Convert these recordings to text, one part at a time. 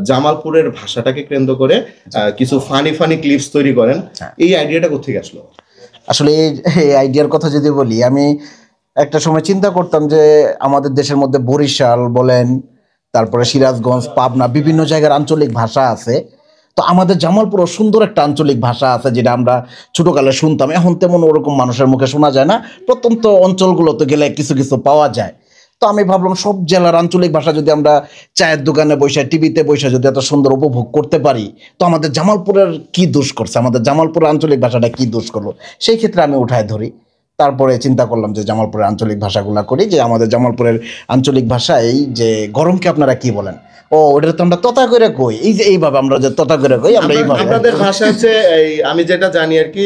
জামালপুরের ভাষাটাকে কেন্দ্র করে কিছু ফানি ফানি ক্লিপস তৈরি করেন, এই আইডিয়াটা কোথেকে আসলো? আসলে এই আইডিয়ার কথা যদি বলি, আমি একটা সময় চিন্তা করতাম যে আমাদের দেশের মধ্যে বরিশাল বলেন, তারপরে সিরাজগঞ্জ, পাবনা, বিভিন্ন জায়গার আঞ্চলিক ভাষা আছে। তো আমাদের জামালপুরও সুন্দর একটা আঞ্চলিক ভাষা আছে, যেটা আমরা ছোটকালে শুনতাম। এখন তেমন ওরকম মানুষের মুখে শোনা যায় না, প্রত্যন্ত অঞ্চলগুলোতে গেলে কিছু কিছু পাওয়া যায়। তো আমি ভাবলাম সব জেলার আঞ্চলিক ভাষা যদি আমরা চায়ের দোকানে বসে, টিভিতে বসে যদি এত সুন্দর উপভোগ করতে পারি, তো আমাদের জামালপুরের কি দোষ করছে, আমাদের জামালপুরের আঞ্চলিক ভাষাটা কি দোষ করলো, সেই ক্ষেত্রে আমি উঠায় ধরি। তারপরে চিন্তা করলাম যে জামালপুরের আঞ্চলিক ভাষাগুলা করি, যে আমাদের জামালপুরের আঞ্চলিক ভাষা এই যে গরমকে আপনারা কি বলেন, ও ওটা তো আমরা তথা করে কই, এই যে এইভাবে আমরা যে তথা করে কই, আমরা এইভাবে। আপনাদের ভাষা হচ্ছে এই, আমি যেটা জানি আর কি,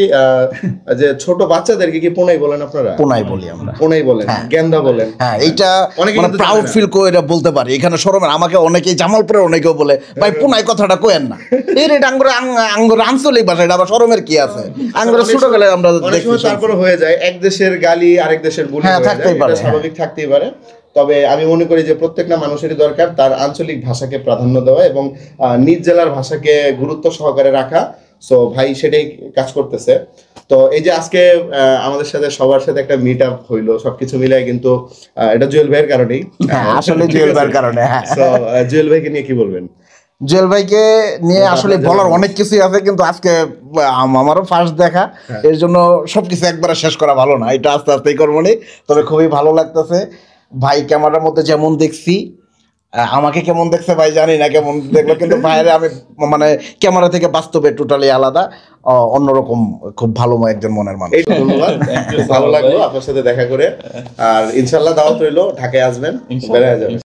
যে ছোট বাচ্চাদেরকে কি পোনাই বলেন আপনারা? পোনাই বলি আমরা, পোনাই বলেন, গেন্দা বলেন। হ্যাঁ, এইটা মানে প্রাউড ফিল করে এটা বলতে পারি। এখানে শরমের, আমাকে অনেকেই জামালপুরের অনেকেও বলে ভাই পোনাই কথাটা কোয়েন না, এই রেট আঙ্গুর আঞ্চলিক ভাষা, এটা আবার শরমের কি আছে, আঙ্গুর ছোট গেলে আমরা দেখি। তারপরে হয়ে যায় এক দেশের গালি আরেক দেশের বুলি, থাকতেই পারে, স্বাভাবিক থাকতেই পারে। তবে আমি মনে করি যে প্রত্যেকটা মানুষেরই দরকার তার আঞ্চলিক ভাষাকে প্রাধান্য দেওয়া এবং নিজ জেলার ভাষাকে গুরুত্ব সহকারে রাখা। সো ভাই সেটাই কাজ করতেছে। তো এই যে আজকে আমাদের সাথে সবার সাথে একটা মিট আপ হইলো, সবকিছু মিলাই কিন্তু এটা জুয়েল ভাইয়ের কারণেই, আসলে জুয়েল ভাইয়ের কারণে। তো জুয়েল ভাইকে নিয়ে কি বলবেন? জুয়েল ভাইকে নিয়ে আসলে বলার অনেক কিছুই আছে, কিন্তু আজকে আমারও ফার্স্ট দেখা, এর জন্য সবকিছু একবারে শেষ করা ভালো না, এটা আস্তে আস্তেই করবো নি। তবে খুবই ভালো লাগতেছে। ভাই ক্যামেরার মধ্যে যেমন দেখছি, আমাকে কেমন দেখছে ভাই জানি না কেমন দেখলো, কিন্তু বাইরে আমি মানে ক্যামেরা থেকে বাস্তবে টোটালি আলাদা, অন্যরকম, খুব ভালো একজন মনের মানুষ। ধন্যবাদ, ভালো লাগলো আপনার সাথে দেখা করে। আর ইনশাল্লাহ দাওয়াত রইলো, ঢাকায় আসবেন, বেড়ে যাবেন।